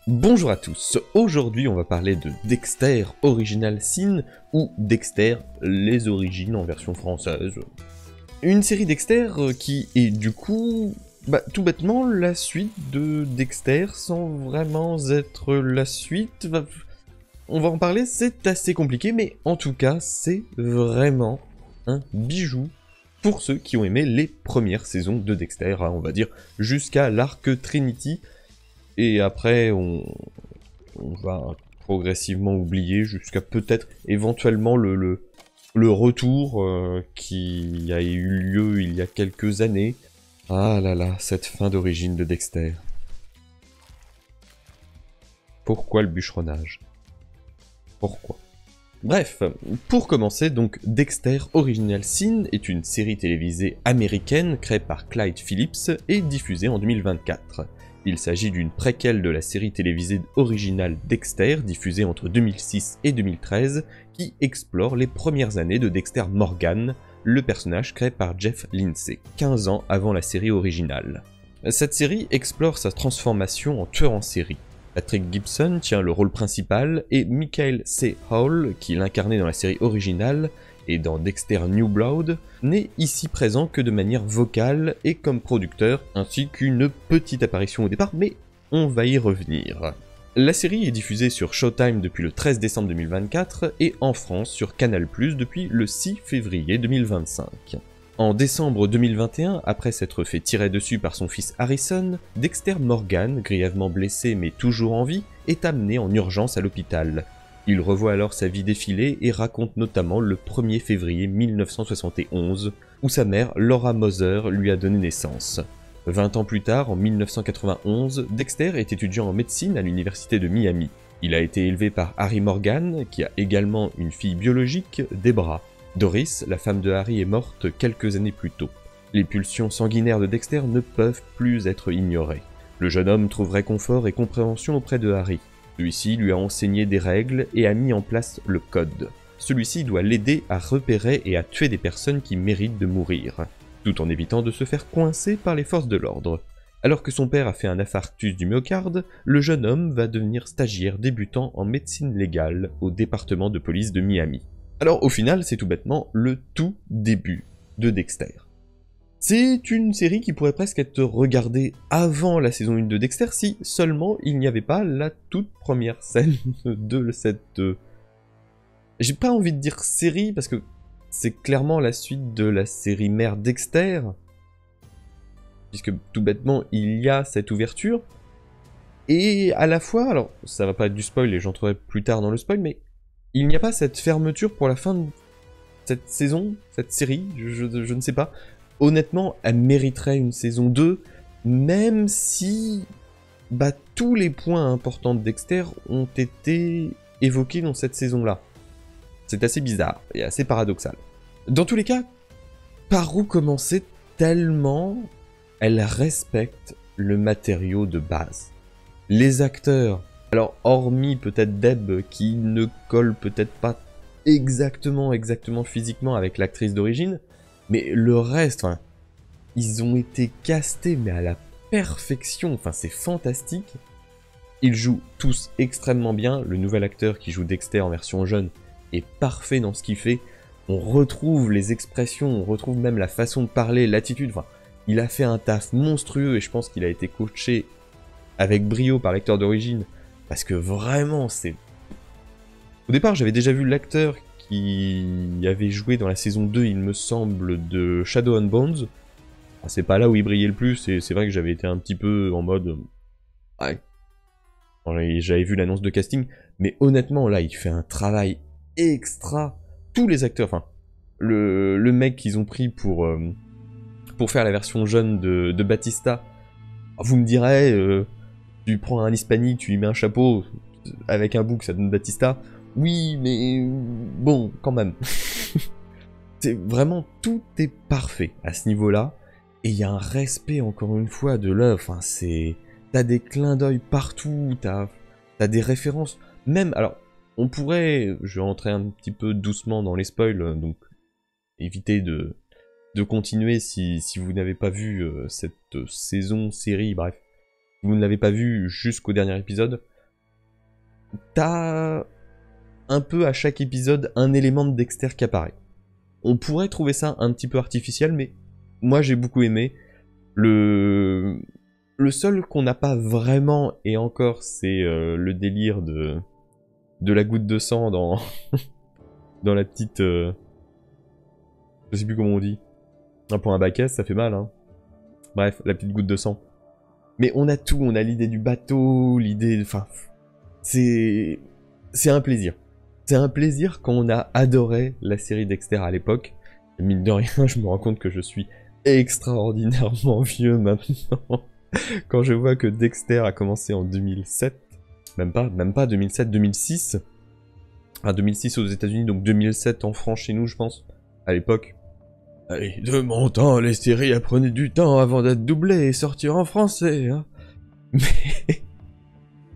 Bonjour à tous, aujourd'hui on va parler de Dexter Original Sin ou Dexter les origines en version française. Une série Dexter qui est du coup, tout bêtement la suite de Dexter sans vraiment être la suite. On va en parler, c'est assez compliqué, mais en tout cas c'est vraiment un bijou pour ceux qui ont aimé les premières saisons de Dexter, on va dire jusqu'à l'arc Trinity. Et après, on va progressivement oublier jusqu'à peut-être éventuellement le retour qui a eu lieu il y a quelques années. Ah là là, cette fin d'origine de Dexter. Pourquoi le bûcheronnage? Pourquoi? Bref, pour commencer, donc Dexter Original Sin est une série télévisée américaine créée par Clyde Phillips et diffusée en 2024. Il s'agit d'une préquelle de la série télévisée originale Dexter, diffusée entre 2006 et 2013, qui explore les premières années de Dexter Morgan, le personnage créé par Jeff Lindsay, 15 ans avant la série originale. Cette série explore sa transformation en tueur en série. Patrick Gibson tient le rôle principal et Michael C. Hall, qui l'incarnait dans la série originale et dans Dexter New Blood, n'est ici présent que de manière vocale et comme producteur, ainsi qu'une petite apparition au départ, mais on va y revenir. La série est diffusée sur Showtime depuis le 13 décembre 2024 et en France sur Canal+ depuis le 6 février 2025. En décembre 2021, après s'être fait tirer dessus par son fils Harrison, Dexter Morgan, grièvement blessé mais toujours en vie, est amené en urgence à l'hôpital. Il revoit alors sa vie défiler et raconte notamment le 1er février 1971, où sa mère, Laura Moser, lui a donné naissance. 20 ans plus tard, en 1991, Dexter est étudiant en médecine à l'université de Miami. Il a été élevé par Harry Morgan, qui a également une fille biologique, Debra. Doris, la femme de Harry, est morte quelques années plus tôt. Les pulsions sanguinaires de Dexter ne peuvent plus être ignorées. Le jeune homme trouve réconfort et compréhension auprès de Harry. Celui-ci lui a enseigné des règles et a mis en place le code. Celui-ci doit l'aider à repérer et à tuer des personnes qui méritent de mourir, tout en évitant de se faire coincer par les forces de l'ordre. Alors que son père a fait un infarctus du myocarde, le jeune homme va devenir stagiaire débutant en médecine légale au département de police de Miami. Alors au final, c'est tout bêtement le tout début de Dexter. C'est une série qui pourrait presque être regardée avant la saison 1 de Dexter si seulement il n'y avait pas la toute première scène de cette... J'ai pas envie de dire série parce que c'est clairement la suite de la série mère Dexter. Puisque tout bêtement, il y a cette ouverture. Et à la fois, alors ça va pas être du spoil et j'entrerai plus tard dans le spoil, mais il n'y a pas cette fermeture pour la fin de cette saison, cette série, je ne sais pas. Honnêtement, elle mériterait une saison 2, même si tous les points importants de Dexter ont été évoqués dans cette saison-là. C'est assez bizarre et assez paradoxal. Dans tous les cas, par où commencer tellement elle respecte le matériau de base. Les acteurs, alors hormis peut-être Deb qui ne colle peut-être pas exactement physiquement avec l'actrice d'origine, mais le reste, ils ont été castés mais à la perfection, c'est fantastique. Ils jouent tous extrêmement bien, le nouvel acteur qui joue Dexter en version jeune est parfait dans ce qu'il fait. On retrouve les expressions, on retrouve même la façon de parler, l'attitude, il a fait un taf monstrueux et je pense qu'il a été coaché avec brio par l'acteur d'origine, parce que vraiment c'est... Au départ j'avais déjà vu l'acteur qui avait joué dans la saison 2, il me semble, de Shadow and Bones. C'est pas là où il brillait le plus, et c'est vrai que j'avais été un petit peu en mode... Ouais. J'avais vu l'annonce de casting, mais honnêtement là il fait un travail extra. Tous les acteurs, le mec qu'ils ont pris pour faire la version jeune de Batista, vous me direz... Tu prends un hispanique, tu lui mets un chapeau avec un bouc, ça donne Batista. Oui, mais bon, quand même. C'est vraiment, tout est parfait à ce niveau-là. Et il y a un respect, encore une fois, de l'œuvre. T'as des clins d'œil partout, t'as des références. Même, alors, on pourrait... Je vais rentrer un petit peu doucement dans les spoils, donc évitez de continuer si vous n'avez pas vu cette saison, série, bref. Vous ne l'avez pas vu jusqu'au dernier épisode, t'as un peu à chaque épisode un élément de Dexter qui apparaît. On pourrait trouver ça un petit peu artificiel, mais moi j'ai beaucoup aimé. Le seul qu'on n'a pas vraiment, et encore, c'est le délire de la goutte de sang dans, dans la petite... je sais plus comment on dit. Pour un bac ça fait mal, hein. Bref, la petite goutte de sang. Mais on a tout, on a l'idée du bateau, l'idée... Enfin, c'est un plaisir. C'est un plaisir quand on a adoré la série Dexter à l'époque. Mine de rien, je me rends compte que je suis extraordinairement vieux maintenant. Quand je vois que Dexter a commencé en 2007, même pas 2007, 2006. Enfin, 2006 aux États-Unis, donc 2007 en France chez nous, je pense, à l'époque. Allez, de mon temps, les séries elles prenaient du temps avant d'être doublées et sortir en français, hein.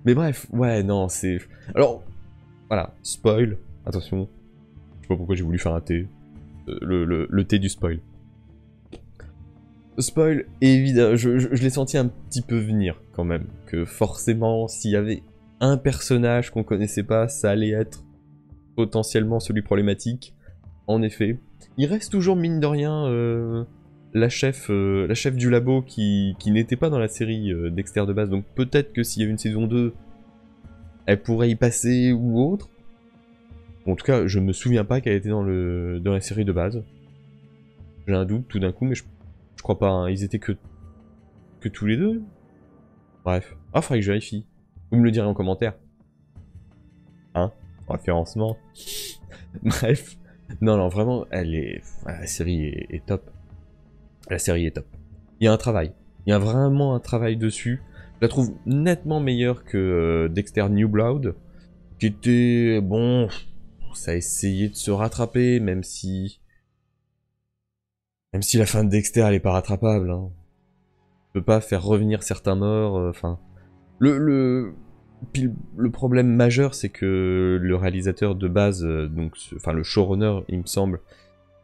Mais bref, ouais, non, c'est... Alors, voilà, spoil, attention. Je sais pas pourquoi j'ai voulu faire un thé. Le thé du spoil. Spoil, évidemment, je l'ai senti un petit peu venir, quand même. Que forcément, s'il y avait un personnage qu'on connaissait pas, ça allait être potentiellement celui problématique. En effet. Il reste toujours, mine de rien, la chef du labo qui n'était pas dans la série Dexter de base. Donc peut-être que s'il y avait une saison 2, elle pourrait y passer ou autre. En tout cas, je me souviens pas qu'elle était dans la série de base. J'ai un doute tout d'un coup, mais je crois pas. Hein. Ils étaient que tous les deux. Bref. Ah, faudrait que je vérifie. Vous me le direz en commentaire. Hein? Référencement. Bref. Non, non, vraiment, la série est top. La série est top. Il y a un travail. Il y a vraiment un travail dessus. Je la trouve nettement meilleure que Dexter New Blood, qui était, bon, ça a essayé de se rattraper, même si la fin de Dexter, elle est pas rattrapable, hein. On peut pas faire revenir certains morts, enfin... Puis le problème majeur, c'est que le réalisateur de base, enfin le showrunner, il me semble,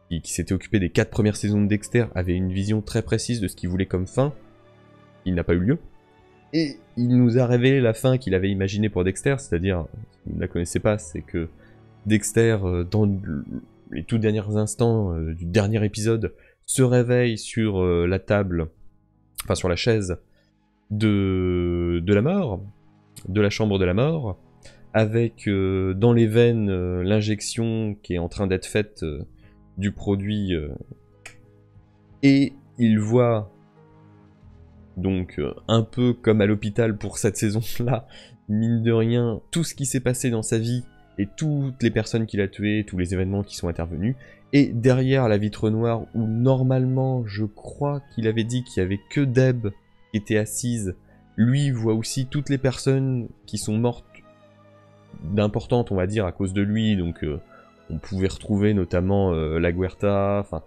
qui s'était occupé des 4 premières saisons de Dexter, avait une vision très précise de ce qu'il voulait comme fin. Il n'a pas eu lieu. Et il nous a révélé la fin qu'il avait imaginée pour Dexter, c'est-à-dire, si vous ne la connaissez pas, c'est que Dexter, dans les tout derniers instants du dernier épisode, se réveille sur la table, enfin sur la chaise de la mort, de la chambre de la mort, avec dans les veines l'injection qui est en train d'être faite du produit, et il voit, donc un peu comme à l'hôpital pour cette saison-là, mine de rien, tout ce qui s'est passé dans sa vie, et toutes les personnes qu'il a tuées, tous les événements qui sont intervenus, et derrière la vitre noire, où normalement, je crois qu'il avait dit qu'il y avait que Deb qui était assise, lui voit aussi toutes les personnes qui sont mortes d'importantes, on va dire, à cause de lui, donc on pouvait retrouver notamment la Guerta, enfin,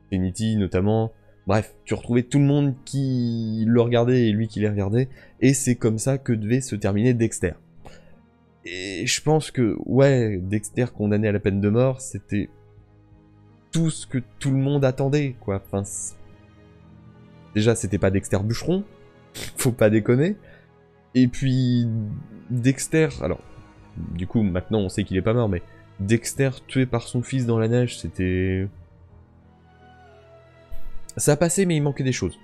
Trinity notamment, bref, tu retrouvais tout le monde qui le regardait et lui qui les regardait, et c'est comme ça que devait se terminer Dexter. Et je pense que, ouais, Dexter condamné à la peine de mort, c'était tout ce que tout le monde attendait, quoi. Enfin, déjà, c'était pas Dexter bûcheron, faut pas déconner. Et puis, Dexter, alors, du coup, maintenant on sait qu'il est pas mort, mais Dexter tué par son fils dans la neige, c'était... Ça a passé, mais il manquait des choses.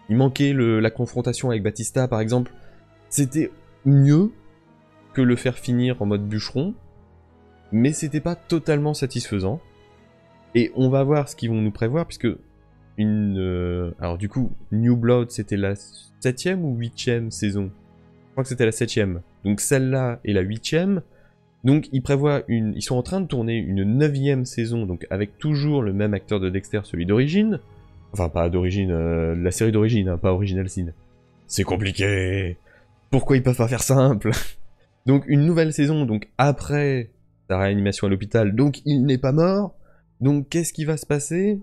Il manquait la confrontation avec Batista, par exemple. C'était mieux que le faire finir en mode bûcheron, mais c'était pas totalement satisfaisant. Et on va voir ce qu'ils vont nous prévoir, puisque alors du coup, New Blood, c'était la 7ème ou 8ème saison? Je crois que c'était la 7ème. Donc celle-là est la 8ème. Donc ils sont en train de tourner une 9ème saison, donc avec toujours le même acteur de Dexter, celui d'origine. Enfin, pas d'origine, la série d'origine, hein, pas Original Sin. C'est compliqué. Pourquoi ils peuvent pas faire simple? Donc une nouvelle saison, donc après sa réanimation à l'hôpital, donc il n'est pas mort. Donc qu'est-ce qui va se passer?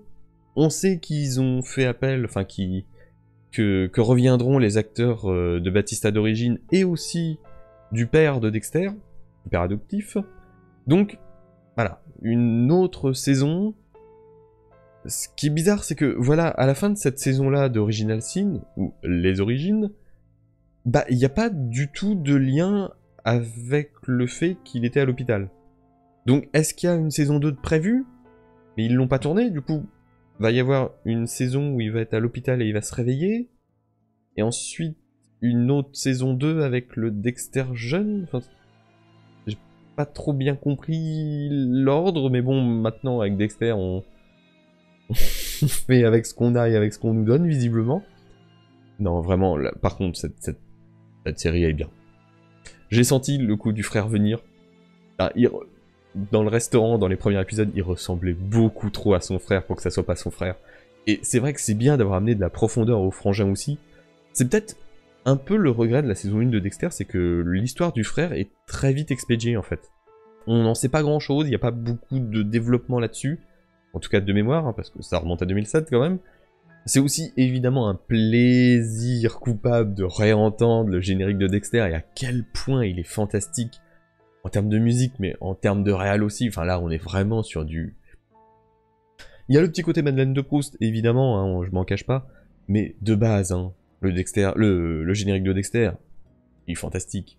On sait qu'ils ont fait appel, enfin que reviendront les acteurs de Batista d'origine et aussi du père de Dexter, du père adoptif. Donc voilà, une autre saison. Ce qui est bizarre, c'est que voilà, à la fin de cette saison-là d'Original Sin, ou Les Origines, bah il n'y a pas du tout de lien avec le fait qu'il était à l'hôpital. Donc est-ce qu'il y a une saison 2 de prévue? Mais ils l'ont pas tournée, du coup, va y avoir une saison où il va être à l'hôpital et il va se réveiller, et ensuite une autre saison 2 avec le Dexter jeune. Enfin, j'ai pas trop bien compris l'ordre, mais bon, maintenant avec Dexter, on fait avec ce qu'on a et avec ce qu'on nous donne, visiblement. Non, vraiment, là, par contre, cette série est bien. J'ai senti le coup du frère venir. Ah, dans le restaurant, dans les premiers épisodes, il ressemblait beaucoup trop à son frère pour que ça soit pas son frère. Et c'est vrai que c'est bien d'avoir amené de la profondeur au frangin aussi. C'est peut-être un peu le regret de la saison 1 de Dexter, c'est que l'histoire du frère est très vite expédiée en fait. On n'en sait pas grand chose, il n'y a pas beaucoup de développement là-dessus. En tout cas de mémoire, hein, parce que ça remonte à 2007 quand même. C'est aussi évidemment un plaisir coupable de réentendre le générique de Dexter et à quel point il est fantastique en termes de musique, mais en termes de réal aussi. Enfin là, on est vraiment sur du... Il y a le petit côté Madeleine de Proust, évidemment, hein, je m'en cache pas, mais de base, hein, le générique de Dexter, il est fantastique.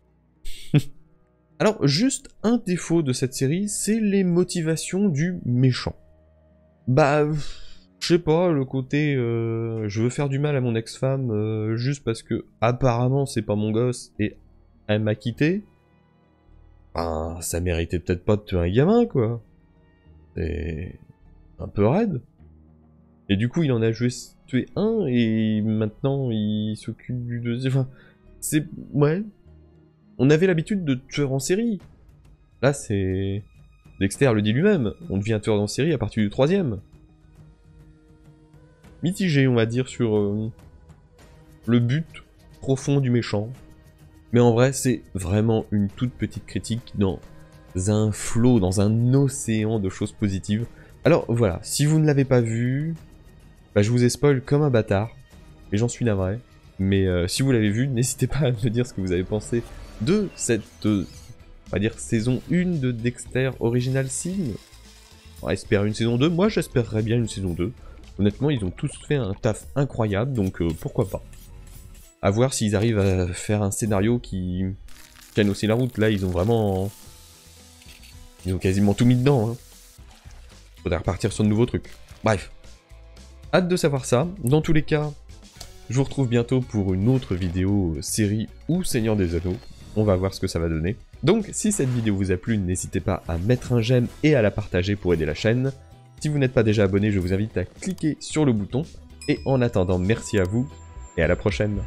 Alors, juste un défaut de cette série, c'est les motivations du méchant. Bah, je sais pas, le côté je veux faire du mal à mon ex-femme juste parce que apparemment c'est pas mon gosse et elle m'a quitté. Ben, ça méritait peut-être pas de tuer un gamin, quoi. C'est un peu raide. Et du coup, il en a juste tué un et maintenant il s'occupe du deuxième. Enfin, c'est... ouais. On avait l'habitude de tueurs en série. Là, c'est... Dexter le dit lui-même, on devient tueur en série à partir du 3e. Mitigé, on va dire, sur le but profond du méchant. Mais en vrai, c'est vraiment une toute petite critique dans un flot, dans un océan de choses positives. Alors voilà, si vous ne l'avez pas vu, bah, je vous ai spoil comme un bâtard, et j'en suis navré. Mais si vous l'avez vu, n'hésitez pas à me dire ce que vous avez pensé de cette, on va dire, saison 1 de Dexter Original Sin. On espère une saison 2, moi j'espérerais bien une saison 2. Honnêtement, ils ont tous fait un taf incroyable, donc pourquoi pas. À voir s'ils arrivent à faire un scénario qui tienne aussi la route. Là, ils ont vraiment... Ils ont quasiment tout mis dedans. Hein. Faudrait repartir sur de nouveaux trucs. Bref. Hâte de savoir ça. Dans tous les cas, je vous retrouve bientôt pour une autre vidéo série ou Seigneur des Anneaux. On va voir ce que ça va donner. Donc, si cette vidéo vous a plu, n'hésitez pas à mettre un j'aime et à la partager pour aider la chaîne. Si vous n'êtes pas déjà abonné, je vous invite à cliquer sur le bouton. Et en attendant, merci à vous et à la prochaine.